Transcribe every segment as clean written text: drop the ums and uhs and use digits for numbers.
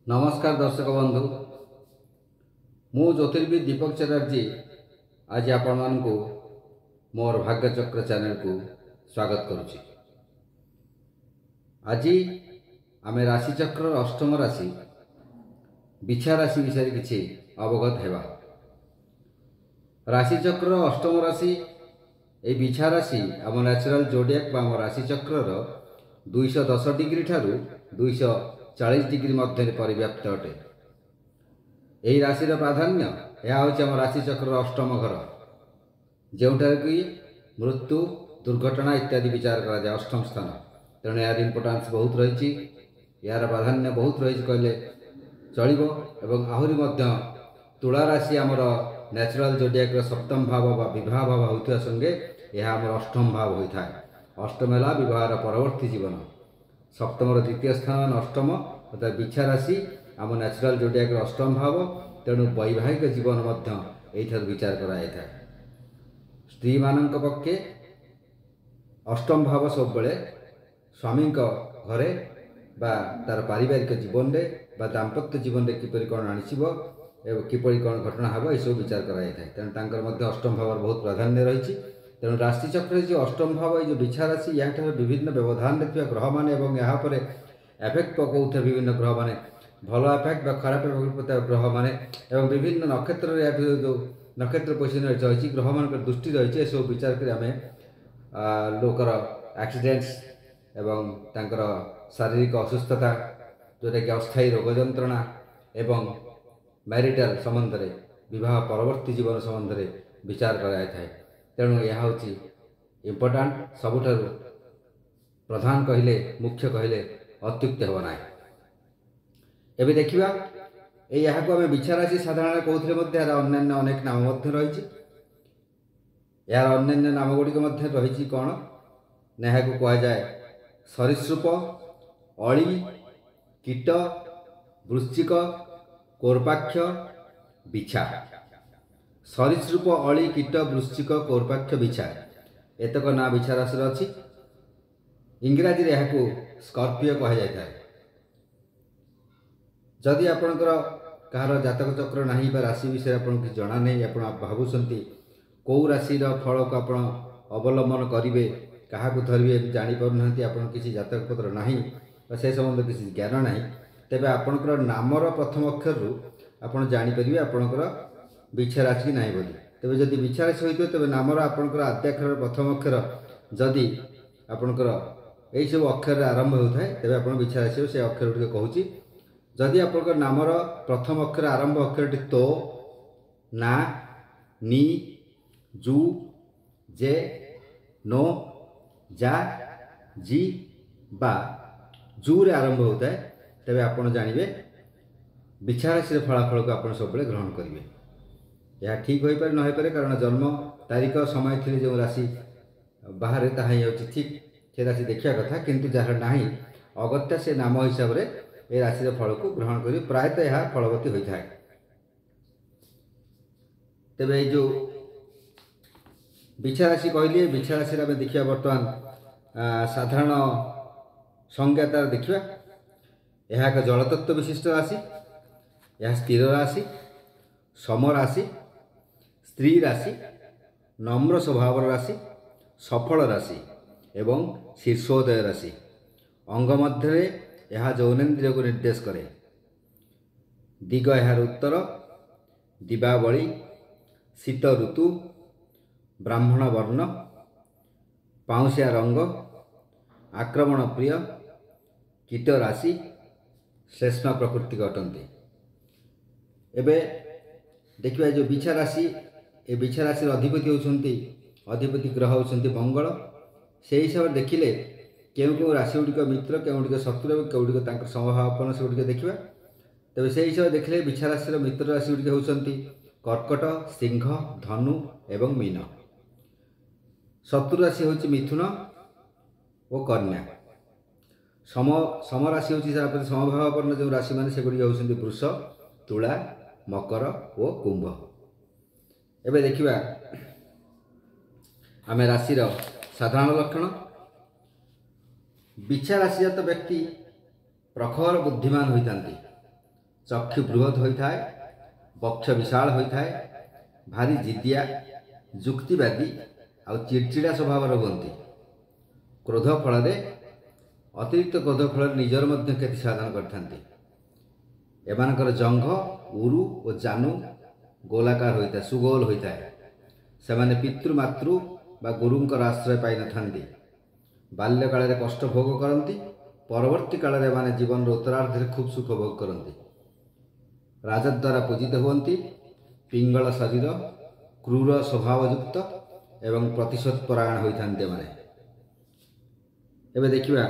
नमस्कार दर्शक बंधु मु ज्योतिर्विद दीपक चटर्जी आज आपण मानकु मोर भाग्यचक्र चैनल को स्वागत करुछि। आज आमे राशिचक्र अष्टम राशि बिछा राशि विषय किछि अवगत हेबा। राशिचक्र अष्टम राशि ए बिछा राशि आम नेचुरल जोडियाक बा आम राशिचक्र 210 डिग्री ठारू 240 डिग्री मध्य परिव्याप्त अटे। यही राशि प्राधान्य यह हूँ आम राशिचक्र अष्टम घर जोठार कि मृत्यु दुर्घटना इत्यादि विचार करा जाए अष्टम स्थान। तेणु यार इम्पोर्टान्स बहुत रही, यार प्राधान्य बहुत रही कहले चलो। एवं आहरी तुला राशि आमर नेचुरल जोडियाक सप्तम भाव बा विवाह भाव होता संगे यह आम अष्टम भाव होता है। अष्टम है विवाह परवर्ती जीवन, सप्तम द्वितीय स्थान अष्टम अर्थात बिछा राशि आम नेचुरल जोडियाक अष्टम भाव। तेणु वैवाहिक जीवन यही विचार कराई था। स्त्री मान पक्षे अष्टम भाव सब बेले स्वामी घरे बा तार पारिवारिक जीवन में बा दाम्पत्य जीवन में किपरि कौन आनीब एवं किपरि कौन घटना हे यह सब विचार कराई था। तेणु अष्टम भाव बहुत प्राधान्य रही। तेणु राशिचक्र जो अष्टम भाव जो बिछा राशि या विभिन्न व्यवधान ग्रह मान यहाँ एफेक्ट पकाउଥିବା विभिन्न ग्रह मान भल एफेक्ट बा खराब एफेक्ट ग्रह मान एवं विभिन्न नक्षत्र जो नक्षत्र पोजिशन रही ग्रह मान दृष्टि रही सब विचार कर आम लोकर एक्सीडेंट्स एवं तांकर शारीरिक असुस्थता जोटा कि अस्थायी रोग जंत्रणा एवं मैरिटल संबंध में विवाह परवर्ती जीवन संबंध में विचार कराई था। तेणु यह हूँ इम्पोर्टाट सबुठ प्रधान कहले मुख्य कहले अत्युक्त होना। एबे देखिबा यहाँ को आम बिछा राशि साधारण कहते अन्य अनेक नाम रही। यार अन्य नाम गुड़िक रही कौन ना यहाँ को कह जाए सरीसृप, अली, कीट, वृश्चिक, कोर्पाक्ष, बिछा। सरीसृप, अली, कीट, वृश्चिक, कोर्पाक्ष, बिछा एतक ना बिछा राशि अच्छी। इंग्राजी रे यहाँ स्कॉर्पियो कह जाए। जदि आपणकर कहार जातक चक्र नहीं बा राशि विषय आपको किसी जना नहीं, आप भावुंट कौ राशि फल को आप अवलंबन करेंगे क्या धरवे जापार आप किसी जातक पत्र नहीं से संबंध किसी ज्ञान ना, तेरे आपणकर नामर प्रथम अक्षर रु आप जापर आपणकर बिछा राशि ना बोली। तेज जदि बिछा राशि होते तेज नामर आपणकर आद्याक्षर प्रथम अक्षर जदि आपणकर यही सब अक्षर आरंभ होता है तेज आप बिछा राशि से अक्षर गुड़िक कहूँ। जदि आपणकर नामर प्रथम अक्षर आरंभ अक्षर तो ना, नी, जू, जे, नो, जा, जी बा जू रे आरंभ होता है तेज आप जानवे बिछा राशि फलाफल को आप सब ग्रहण करेंगे। यह ठीक हो पारे न हो पारे कारण जन्म तारीख समय थी जो राशि बाहर ताही हूँ ठीक से राशि देखा कथा, किंतु जार ना अगत्या से नाम हिसाब से ये राशि फल को ग्रहण कर प्रायतः यह फलवती होता है। तेरे जो बिछा राशि कहली बिछा राशि आम देखा बर्तमान साधारण संज्ञा तार देखा यह एक जलतत्व विशिष्ट राशि, यह स्थिर राशि, सम राशि, स्त्री राशि, नम्र स्वभाव राशि, सफल राशि एवं शीर्षोदय राशि। अंग मध्य यह जौनेन्द्रिय को निर्देश करे। दिग यार उत्तर, दीपावली, शीत ऋतु, ब्राह्मण वर्ण, पाउसिया रंग, आक्रमण प्रिय, कीट राशि, श्लेष्मा प्रकृति अटंती। एबे देखिए जो बिछा राशि ए बिछा राशि अधिपति होती अधिपति ग्रह होती मंगल। से हिसाब से देखिले क्यों राशि गुड़िक मित्र क्यों गुड़िक शत्रु क्यों समभावापन से गुड़िक देखा। तेज से हिसाब से देखले बिछा राशि मित्र राशि गुड़िक होती कर्कट, सिंह, धनु एवं मीन। शत्रु राशि हूँ मिथुन और कन्या। सम राशि हूँ समभावापन जो राशि मान से गुड़िक होती वृष, तुला, मकर और कुंभ। एबे देखिबा आम राशि साधारण लक्षण। बिछा राशिजात व्यक्ति प्रखर बुद्धिमान होता ଚକ୍ଷୁ ବୃହତ୍ ହୋଇଥାଏ, ବକ୍ଷ ବିଶାଳ ହୋଇଥାଏ, ଭାରି ଜିଦିଆ, ଯୁକ୍ତିବାଦୀ ଆଉ ଚିଡ଼ଚିଡ଼ା ସ୍ୱଭାବର ହୁଅନ୍ତି। କ୍ରୋଧ ଫଳରେ ଅତିରିକ୍ତ କ୍ରୋଧ ଫଳରେ ନିଜର ମଧ୍ୟ କ୍ଷତି ସାଧନ କରିଥାନ୍ତି। ଏମାନଙ୍କର ଜଙ୍ଘ, ଉରୁ ଓ ଜାନୁ ଗୋଲାକାର ହୋଇଥାଏ, ସୁଗୋଲ ହୋଇଥାଏ। ସେମାନେ ପିତୃ ମାତୃ ବା ଗୁରୁଙ୍କର ଆଶ୍ରୟ ପାଇନଥାନ୍ତି। ବାଲ୍ୟକାଳରେ କଷ୍ଟ ଭୋଗ କରନ୍ତି, ପରବର୍ତ୍ତୀ କାଳରେ ଏମାନେ ଜୀବନର ଉତ୍ତରାର୍ଦ୍ଧରେ ଖୁବ୍ ସୁଖ ଭୋଗ କରନ୍ତି। ରାଜା ଦ୍ୱାରା ପୂଜିତ ହୁଅନ୍ତି, ପିଙ୍ଗଳ ଶରୀର, କ୍ରୂର ସ୍ୱଭାବଯୁକ୍ତ ଏବଂ ପ୍ରତିଶୋଧ ପରାୟଣ ହୋଇଥାନ୍ତି ଏମାନେ। ଏବେ ଦେଖିବା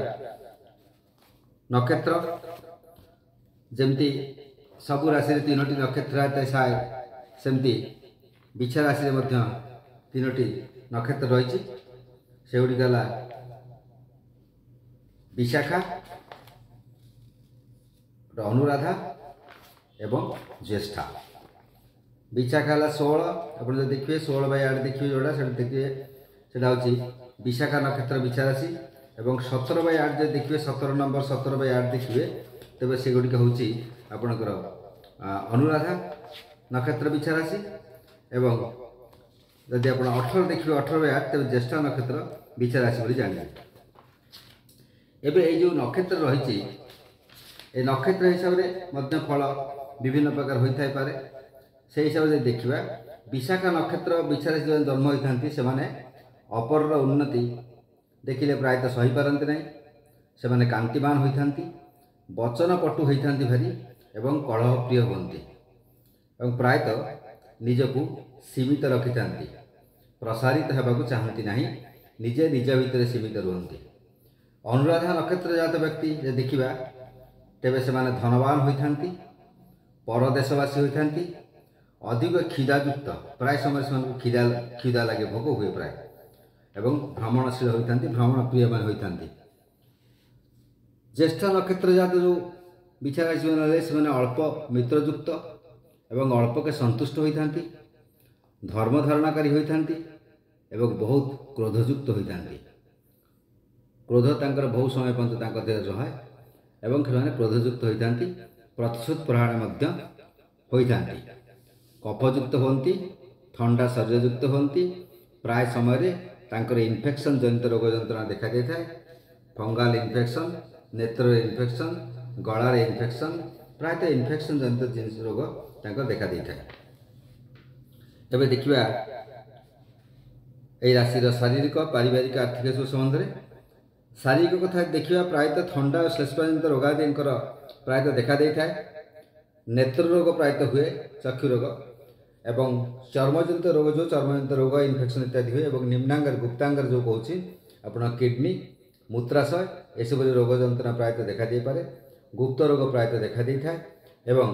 ନକ୍ଷତ୍ର। ଯେମିତି ସବୁ ରାଶିରେ 3ଟି ନକ୍ଷତ୍ର ଥାଏ, ସେମିତି ବିଛା ରାଶିରେ ମଧ୍ୟ 3ଟି ନକ୍ଷତ୍ର ରହିଛି। ସେଗୁଡ଼ିକ ହେଲା ବିଶାଖା, ଅନୁରାଧା ଏବଂ ଜ୍ୟେଷ୍ଠା। ବିଶାଖା ହେଲା 16, ଆପଣ ଯଦି ଦେଖିବେ 16/8 ଦେଖିବେ, ଯେଉଁଟା ସେଟା ଦେଖିବେ ସେଟା ହେଉଛି ବିଶାଖା ନକ୍ଷତ୍ର ବିଛା ରାଶି। ଏବଂ 17/8 ଯଦି ଦେଖିବେ, 17 ନମ୍ବର 17/8 ଦେଖିବେ, ତେବେ ସେଗୁଡ଼ିକ ହେଉଛି ଆପଣଙ୍କର ଅନୁରାଧା ନକ୍ଷତ୍ର ବିଛା ରାଶି। ଏବଂ ଯଦି ଆପଣ 18 ଦେଖିବେ 18/8, ତେବେ ଜ୍ୟେଷ୍ଠ ନକ୍ଷତ୍ର ବିଛା ରାଶି ବୋଲି ଜାଣିବେ। ଏବେ ଏଇ ଯେଉଁ ନକ୍ଷତ୍ର ରହିଛି, ଏ ନକ୍ଷତ୍ର ହିସାବରେ ମଧ୍ୟ ଫଳ ବିଭିନ୍ନ ପ୍ରକାର ହୋଇଥାଇପାରେ। ସେହି ହିସାବରେ ଯଦି ଦେଖିବା, ବିଶାଖା ନକ୍ଷତ୍ର ବିଛା ରାଶି ଯେଉଁମାନେ ଜନ୍ମ ହୋଇଥାନ୍ତି, ସେମାନେ ଅପରର ଉନ୍ନତି ଦେଖିଲେ ପ୍ରାୟତଃ ସହିପାରନ୍ତି ନାହିଁ। ସେମାନେ କାନ୍ତିମାନ ହୋଇଥାନ୍ତି, ବଚନ ପଟୁ ହୋଇଥାନ୍ତି ଭାରି ଏବଂ କଳହପ୍ରିୟ ହୁଅନ୍ତି ଏବଂ ପ୍ରାୟତଃ ନିଜକୁ ସୀମିତ ରଖିଥାନ୍ତି, ପ୍ରସାରିତ ହେବାକୁ ଚାହାନ୍ତି ନାହିଁ, ନିଜେ ନିଜ ଭିତରେ ସୀମିତ ରୁହନ୍ତି। ଅନୁରାଧା ନକ୍ଷତ୍ର ଜାତ ବ୍ୟକ୍ତି ଯଦି ଦେଖିବା, ତେବେ ସେମାନେ ଧନବାନ ହୋଇଥାନ୍ତି, ପରଦେଶବାସୀ ହୋଇଥାନ୍ତି, ଅଧିକ କ୍ଷୁଧାଯୁକ୍ତ, ପ୍ରାୟ ସମୟରେ ସେମାନଙ୍କୁ କ୍ଷୁଧା ଲାଗେ, ଭୋଗ ହୁଏ ପ୍ରାୟ, ଏବଂ ଭ୍ରମଣଶୀଳ ହୋଇଥାନ୍ତି, ଭ୍ରମଣ ପ୍ରିୟମାନେ ହୋଇଥାନ୍ତି। ଜ୍ୟେଷ୍ଠ ନକ୍ଷତ୍ର ଜାତ ଯେଉଁ ବିଛା ରାଶି ମାନେ, ସେମାନେ ଅଳ୍ପ ମିତ୍ରଯୁକ୍ତ ଏବଂ ଅଳ୍ପକେ ସନ୍ତୁଷ୍ଟ ହୋଇଥାନ୍ତି, ଧର୍ମ ଧାରଣାକାରୀ ହୋଇଥାନ୍ତି ଏବଂ ବହୁତ କ୍ରୋଧଯୁକ୍ତ ହୋଇଥାନ୍ତି। କ୍ରୋଧ ତାଙ୍କର ବହୁ ସମୟ ପର୍ଯ୍ୟନ୍ତ ତାଙ୍କ ଦେହରେ ରହେ ଏବଂ ସେମାନେ କ୍ରୋଧଯୁକ୍ତ ହୋଇଥାନ୍ତି, ପ୍ରତିଶୋଧ ପରାୟଣ ମଧ୍ୟ ହୋଇଥାନ୍ତି। କଫଯୁକ୍ତ ହୁଅନ୍ତି, ଥଣ୍ଡା ଶରୀରଯୁକ୍ତ ହୁଅନ୍ତି, ପ୍ରାୟ ସମୟରେ ତାଙ୍କର ଇନଫେକ୍ସନ୍ ଜନିତ ରୋଗ ଯନ୍ତ୍ରଣା ଦେଖାଯାଇଥାଏ। ଫଙ୍ଗାଲ ଇନଫେକ୍ସନ୍, ନେତ୍ରରେ ଇନଫେକ୍ସନ୍, ଗଳାରେ ଇନଫେକ୍ସନ୍, ପ୍ରାୟତଃ ଇନଫେକ୍ସନ୍ ଜନିତ ରୋଗ ତାଙ୍କର ଦେଖାଦେଇଥାଏ। ଏବେ ଦେଖିବା ଏହି ରାଶିର ଶାରୀରିକ, ପାରିବାରିକ, ଆର୍ଥିକ ସବୁ ସମ୍ବନ୍ଧରେ। ଶାରୀରିକ କଥା ଦେଖିବା, ପ୍ରାୟତଃ ଥଣ୍ଡା ଓ ଶ୍ଲେଷ୍ମଜନିତ ରୋଗାଦିଙ୍କର ପ୍ରାୟତଃ ଦେଖାଦେଇଥାଏ। ନେତ୍ର ରୋଗ ପ୍ରାୟତଃ ହୁଏ, ଚକ୍ଷୁ ରୋଗ, ଏବଂ ଚର୍ମଜନିତ ରୋଗ, ଯେଉଁ ଚର୍ମଜନିତ ରୋଗ ଇନଫେକ୍ସନ୍ ଇତ୍ୟାଦି ହୁଏ। ଏବଂ ନିମ୍ନାଙ୍ଗରେ, ଗୁପ୍ତାଙ୍ଗରେ ଯେଉଁ କହୁଛି ଆପଣ କିଡ଼ନୀ, ମୂତ୍ରାଶୟ, ଏସବୁ ରୋଗ ଯନ୍ତ୍ରଣା ପ୍ରାୟତଃ ଦେଖାଦେଇପାରେ। ଗୁପ୍ତ ରୋଗ ପ୍ରାୟତଃ ଦେଖାଦେଇଥାଏ ଏବଂ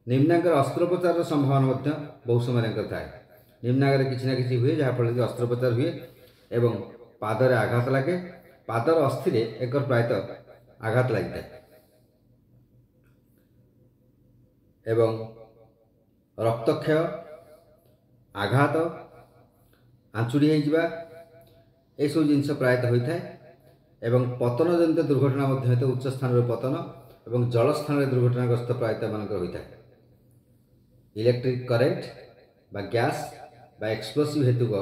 ନିମ୍ନାଙ୍ଗର ଅସ୍ତ୍ରୋପଚାରର ସମ୍ଭାବନା ମଧ୍ୟ ବହୁ ସମୟରେ ଥାଏ। ନିମ୍ନାଙ୍ଗରେ କିଛି ନା କିଛି ହୁଏ, ଯାହାଫଳରେ କି ଅସ୍ତ୍ରୋପଚାର ହୁଏ ଏବଂ ପାଦରେ ଆଘାତ ଲାଗେ, ପାଦର ଅସ୍ଥିରେ ଏକର ପ୍ରାୟତଃ ଆଘାତ ଲାଗିଥାଏ ଏବଂ ରକ୍ତକ୍ଷୟ, ଆଘାତ, ଆଞ୍ଚୁଡ଼ି ହୋଇଯିବା, ଏସବୁ ଜିନିଷ ପ୍ରାୟତଃ ହୋଇଥାଏ। ଏବଂ ପତନ ଜନିତ ଦୁର୍ଘଟଣା ମଧ୍ୟ ହୋଇଥାଏ, ଉଚ୍ଚ ସ୍ଥାନରେ ପତନ ଏବଂ ଜଳ ସ୍ଥାନରେ ଦୁର୍ଘଟଣାଗ୍ରସ୍ତ ପ୍ରାୟତଃ ଏମାନଙ୍କର ହୋଇଥାଏ। ଇଲେକ୍ଟ୍ରିକ୍ କରେଣ୍ଟ ବା ଗ୍ୟାସ୍ ବା ଏକ୍ସପ୍ଲୋସିଭ୍ ହେତୁକ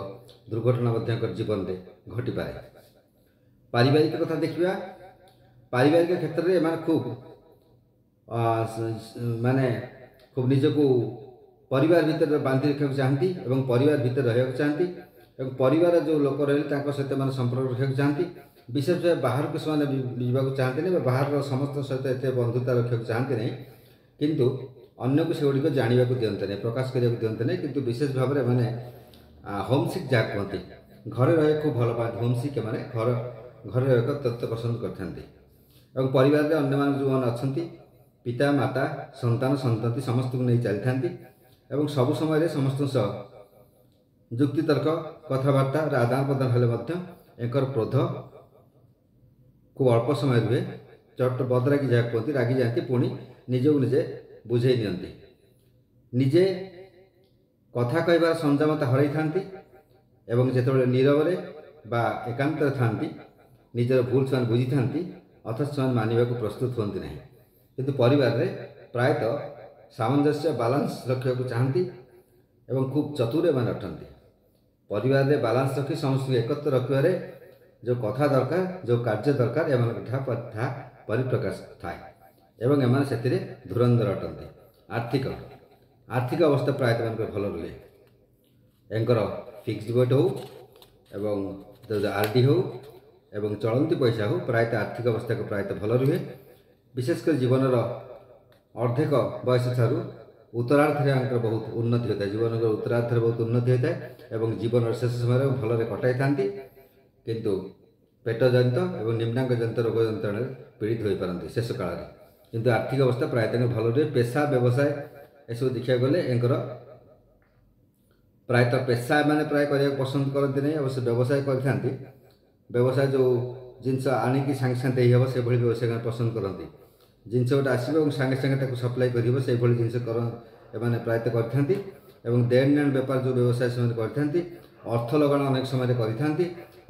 ଦୁର୍ଘଟଣା ମଧ୍ୟ ଜୀବନରେ ଘଟିପାରେ। ପାରିବାରିକ କଥା ଦେଖିବା, ପାରିବାରିକ କ୍ଷେତ୍ରରେ ଏମାନେ ଖୁବ୍ ନିଜକୁ ପରିବାର ଭିତରେ ବାନ୍ଧି ରଖିବାକୁ ଚାହାନ୍ତି ଏବଂ ପରିବାର ଭିତରେ ରହିବାକୁ ଚାହାନ୍ତି ଏବଂ ପରିବାର ଯେଉଁ ଲୋକ ରହିଲେ ତାଙ୍କ ସହିତ ଏମାନେ ସମ୍ପର୍କ ରଖିବାକୁ ଚାହାନ୍ତି। ବିଶେଷ ଭାବେ ବାହାରକୁ ସେମାନେ ଯିବାକୁ ଚାହାନ୍ତିନି ବା ବାହାରର ସମସ୍ତଙ୍କ ସହିତ ଏତେ ବନ୍ଧୁତା ରଖିବାକୁ ଚାହାନ୍ତି ନାହିଁ, କିନ୍ତୁ ଅନ୍ୟକୁ ସେଗୁଡ଼ିକ ଜାଣିବାକୁ ଦିଅନ୍ତି ନାହିଁ, ପ୍ରକାଶ କରିବାକୁ ଦିଅନ୍ତି ନାହିଁ। କିନ୍ତୁ ବିଶେଷ ଭାବରେ ଏମାନେ ହୋମସିକ୍ ଯାହା କୁହନ୍ତି, ଘରେ ରହିବାକୁ ଖୁବ୍ ଭଲ ପାଆନ୍ତି। ହୋମସିକ୍ ଏମାନେ ଘରେ ରହିବାକୁ ଅତ୍ୟନ୍ତ ପସନ୍ଦ କରିଥାନ୍ତି ଏବଂ ପରିବାରରେ ଅନ୍ୟମାନେ ଯେଉଁମାନେ ଅଛନ୍ତି, ପିତା, ମାତା, ସନ୍ତାନ, ସନ୍ତତି ସମସ୍ତଙ୍କୁ ନେଇ ଚାଲିଥାନ୍ତି ଏବଂ ସବୁ ସମୟରେ ସମସ୍ତଙ୍କ ସହ ଯୁକ୍ତିତର୍କ, କଥାବାର୍ତ୍ତାର ଆଦାନ ପ୍ରଦାନ ହେଲେ ମଧ୍ୟ ଏଙ୍କର କ୍ରୋଧ ଖୁବ୍ ଅଳ୍ପ ସମୟ ରୁହେ। ଚଟ ବଦରାଗି ଯାହା କୁହନ୍ତି, ରାଗିଯାଆନ୍ତି, ପୁଣି ନିଜକୁ ନିଜେ ବୁଝେଇ ନିଅନ୍ତି। ନିଜେ କଥା କହିବାର ସଂଯମତା ହରାଇଥାନ୍ତି ଏବଂ ଯେତେବେଳେ ନୀରବରେ ବା ଏକାନ୍ତରେ ଥାନ୍ତି, ନିଜର ଭୁଲ ସେମାନେ ବୁଝିଥାନ୍ତି, ଅଥଚ ସେମାନେ ମାନିବାକୁ ପ୍ରସ୍ତୁତ ହୁଅନ୍ତି ନାହିଁ। କିନ୍ତୁ ପରିବାରରେ ପ୍ରାୟତଃ ସାମଞ୍ଜସ୍ୟ ବାଲାନ୍ସ ରଖିବାକୁ ଚାହାନ୍ତି ଏବଂ ଖୁବ୍ ଚତୁର ଏମାନେ ଅଟନ୍ତି। ପରିବାରରେ ବାଲାନ୍ସ ରଖି ସମସ୍ତଙ୍କୁ ଏକତ୍ର ରଖିବାରେ ଯେଉଁ କଥା ଦରକାର, ଯେଉଁ କାର୍ଯ୍ୟ ଦରକାର, ଏମାନଙ୍କ ତାହା ପରିପ୍ରକାଶ ଥାଏ ଏବଂ ଏମାନେ ସେଥିରେ ଧୁରନ୍ଧର ଅଟନ୍ତି। ଆର୍ଥିକ ଅବସ୍ଥା ପ୍ରାୟତଃ ଏମାନଙ୍କର ଭଲ ରୁହେ। ଏଙ୍କର ଫିକ୍ସଡ ଡିପୋଜିଟ୍ ହେଉ ଏବଂ RD ହେଉ ଏବଂ ଚଳନ୍ତି ପଇସା ହେଉ, ପ୍ରାୟତଃ ଆର୍ଥିକ ଅବସ୍ଥାକୁ ପ୍ରାୟତଃ ଭଲ ରୁହେ। ବିଶେଷ କରି ଜୀବନର ଅର୍ଦ୍ଧେକ ବୟସ ଠାରୁ ଉତ୍ତରାର୍ଦ୍ଧରେ ଆଙ୍କର ବହୁତ ଉନ୍ନତି ହୋଇଥାଏ। ଜୀବନର ଉତ୍ତରାର୍ଦ୍ଧରେ ବହୁତ ଉନ୍ନତି ହୋଇଥାଏ ଏବଂ ଜୀବନର ଶେଷ ସମୟରେ ଭଲରେ କଟାଇଥାନ୍ତି, କିନ୍ତୁ ପେଟଜନିତ ଏବଂ ନିମ୍ନାଙ୍ଗ ଜନିତ ରୋଗ ଯନ୍ତ୍ରଣାରେ ପୀଡ଼ିତ ହୋଇପାରନ୍ତି ଶେଷ କାଳରେ। କିନ୍ତୁ ଆର୍ଥିକ ଅବସ୍ଥା ପ୍ରାୟତଃ ଭଲ ରୁହେ। ପେଶା ବ୍ୟବସାୟ ଏସବୁ ଦେଖିବାକୁ ଗଲେ ଏଙ୍କର ପ୍ରାୟତଃ ପେଶା ଏମାନେ ପ୍ରାୟ କରିବାକୁ ପସନ୍ଦ କରନ୍ତି ନାହିଁ, ଅବଶ୍ୟ ବ୍ୟବସାୟ କରିଥାନ୍ତି। ବ୍ୟବସାୟ ଯେଉଁ ଜିନିଷ ଆଣିକି ସାଙ୍ଗେ ସାଙ୍ଗେ ଦେଇହେବ ସେଭଳି ବ୍ୟବସାୟ ପସନ୍ଦ କରନ୍ତି। ଜିନିଷ ଗୋଟେ ଆସିବ ଏବଂ ସାଙ୍ଗେ ସାଙ୍ଗେ ତାକୁ ସପ୍ଲାଏ କରିବ, ସେଇଭଳି ଜିନିଷ ଏମାନେ ପ୍ରାୟତଃ କରିଥାନ୍ତି। ଏବଂ ଦେଣ ନେଣ ବେପାର ଯେଉଁ ବ୍ୟବସାୟ ସେମାନେ କରିଥାନ୍ତି, ଅର୍ଥ ଲଗାଣ ଅନେକ ସମୟରେ କରିଥାନ୍ତି।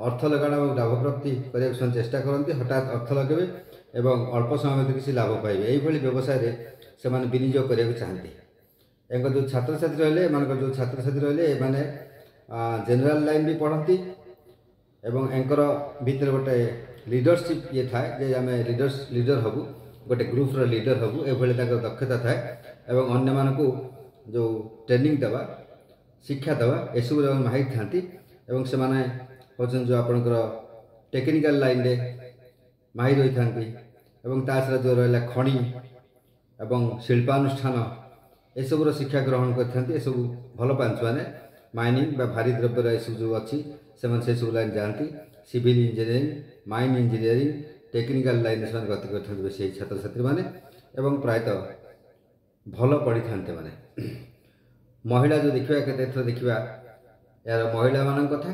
ଅର୍ଥ ଲଗାଣ ଏବଂ ଲାଭ ପ୍ରାପ୍ତି କରିବାକୁ ସେମାନେ ଚେଷ୍ଟା କରନ୍ତି। ହଠାତ୍ ଅର୍ଥ ଲଗାଇବେ ଏବଂ ଅଳ୍ପ ସମୟ ଭିତରେ କିଛି ଲାଭ ପାଇବେ, ଏଇଭଳି ବ୍ୟବସାୟରେ ସେମାନେ ବିନିଯୋଗ କରିବାକୁ ଚାହାନ୍ତି। ଏଙ୍କର ଯେଉଁ ଛାତ୍ରଛାତ୍ରୀ ରହିଲେ, ଏମାନେ ଜେନେରାଲ ଲାଇନ୍ ବି ପଢ଼ନ୍ତି ଏବଂ ଏଙ୍କର ଭିତରେ ଗୋଟେ ଲିଡରସିପ୍ ଥାଏ ଯେ ଆମେ ଲିଡର ହେବୁ, ଗୋଟେ ଗ୍ରୁପ୍ର ଲିଡର ହେବୁ, ଏଭଳି ତାଙ୍କର ଦକ୍ଷତା ଥାଏ। ଏବଂ ଅନ୍ୟମାନଙ୍କୁ ଯେଉଁ ଟ୍ରେନିଂ ଦେବା, ଶିକ୍ଷା ଦେବା, ଏସବୁରେ ମାହିର ଥାନ୍ତି। ଏବଂ ସେମାନେ ହେଉଛନ୍ତି ଯେଉଁ ଆପଣଙ୍କର ଟେକ୍ନିକାଲ ଲାଇନ୍ରେ ମାହିର ହୋଇଥାନ୍ତି। ଏବଂ ତା ଛଡ଼ା ଯେଉଁ ରହିଲା ଖଣି ଏବଂ ଶିଳ୍ପାନୁଷ୍ଠାନ, ଏସବୁର ଶିକ୍ଷା ଗ୍ରହଣ କରିଥାନ୍ତି। ଏସବୁ ଭଲ ପାଆନ୍ତି ସେମାନେ। ମାଇନିଂ ବା ଭାରି ଦ୍ରବ୍ୟର ଏସବୁ ଯେଉଁ ଅଛି, ସେମାନେ ସେସବୁ ଲାଇନ୍ ଯାଆନ୍ତି। Civil engineering, mine engineering, technical ଲାଇନ୍ରେ ସେମାନେ ଗତି କରିଥାନ୍ତି ବେଶୀ ଏହି ଛାତ୍ରଛାତ୍ରୀମାନେ ଏବଂ ପ୍ରାୟତଃ ଭଲ ପଢ଼ିଥାନ୍ତି ଏମାନେ। ମହିଳା ଯେଉଁ ଦେଖିବା, କେତେ ଥର ଦେଖିବା ଏହାର ମହିଳାମାନଙ୍କ କଥା।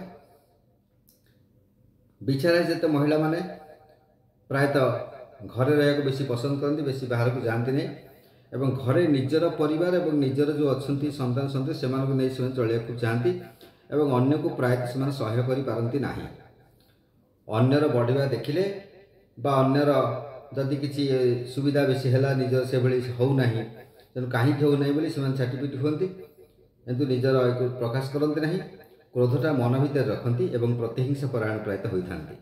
ବିଛାରେ ଯେତେ ମହିଳାମାନେ ପ୍ରାୟତଃ ଘରେ ରହିବାକୁ ବେଶୀ ପସନ୍ଦ କରନ୍ତି, ବେଶୀ ବାହାରକୁ ଯାଆନ୍ତି ନାହିଁ ଏବଂ ଘରେ ନିଜର ପରିବାର ଏବଂ ନିଜର ଯେଉଁ ଅଛନ୍ତି ସନ୍ତାନ ସେମାନଙ୍କୁ ନେଇ ସେମାନେ ଚଳିବାକୁ ଚାହାନ୍ତି ଏବଂ ଅନ୍ୟକୁ ପ୍ରାୟତଃ ସେମାନେ ସହ୍ୟ କରିପାରନ୍ତି ନାହିଁ। ଅନ୍ୟର ବଢ଼ିବା ଦେଖିଲେ ବା ଅନ୍ୟର ଯଦି କିଛି ସୁବିଧା ବେଶୀ ହେଲା, ନିଜର ସେଭଳି ହେଉନାହିଁ, ତେଣୁ କାହିଁକି ହେଉନାହିଁ ବୋଲି ସେମାନେ ଛାଟିପିଟି ହୁଅନ୍ତି, କିନ୍ତୁ ନିଜର ପ୍ରକାଶ କରନ୍ତି ନାହିଁ। କ୍ରୋଧଟା ମନ ଭିତରେ ରଖନ୍ତି ଏବଂ ପ୍ରତିହିଂସା ପରାୟଣ ପ୍ରାୟତଃ ହୋଇଥାନ୍ତି।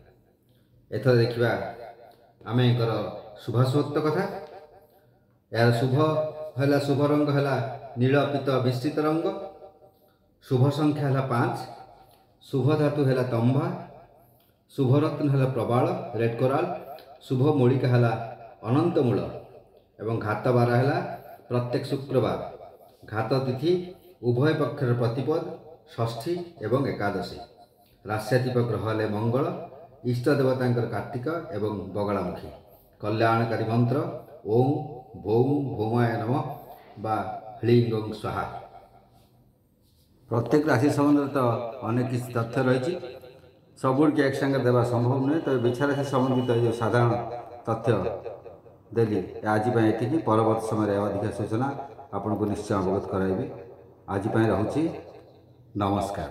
ଏଥର ଦେଖିବା ଆମେ ଏଙ୍କର ଶୁଭାଶୁଭତ୍ୱ କଥା। ଏହାର ଶୁଭ ରଙ୍ଗ ହେଲା ନୀଳ ପିତ ମିଶ୍ରିତ ରଙ୍ଗ। ଶୁଭ ସଂଖ୍ୟା ହେଲା 5। ଶୁଭ ଧାତୁ ହେଲା ତମ୍ବା। ଶୁଭ ରତ୍ନ ହେଲା ପ୍ରବାଳ ରେଡ୍ କୋରାଲ। ଶୁଭ ମୂଳିକା ହେଲା ଅନନ୍ତ ମୂଳ ଏବଂ ଘାତ ବାର ହେଲା ପ୍ରତ୍ୟେକ ଶୁକ୍ରବାର। ଘାତ ତିଥି ଉଭୟ ପକ୍ଷର ପ୍ରତିପଦ, ଷଷ୍ଠୀ ଏବଂ ଏକାଦଶୀ। ରାଶ୍ୟାଧିପ ଗ୍ରହ ହେଲେ ମଙ୍ଗଳ। ଇଷ୍ଟ ଦେବତାଙ୍କର କାର୍ତ୍ତିକ ଏବଂ ବଗଳାମୁଖୀ। କଲ୍ୟାଣକାରୀ ମନ୍ତ୍ର ଓಂ ଭୌଁ ଭୌମାୟ ନମଃ ବା ହ୍ଲିଂ ଓଂ ସ୍ୱାହା। ପ୍ରତ୍ୟେକ ରାଶି ସମ୍ବନ୍ଧରେ ତ ଅନେକ କିଛି ତଥ୍ୟ ରହିଛି, ସବୁଗୁଡ଼ିକ ଏକ ସାଙ୍ଗରେ ଦେବା ସମ୍ଭବ ନୁହେଁ। ତେବେ ବିଛା ରାଶି ସମ୍ବନ୍ଧିତ ଏ ଯେଉଁ ସାଧାରଣ ତଥ୍ୟ ଦେଲି, ଆଜି ପାଇଁ ଏତିକି। ପରବର୍ତ୍ତୀ ସମୟରେ ଅଧିକ ସୂଚନା ଆପଣଙ୍କୁ ନିଶ୍ଚୟ ଅବଗତ କରାଇବି। ଆଜି ପାଇଁ ରହୁଛି, ନମସ୍କାର।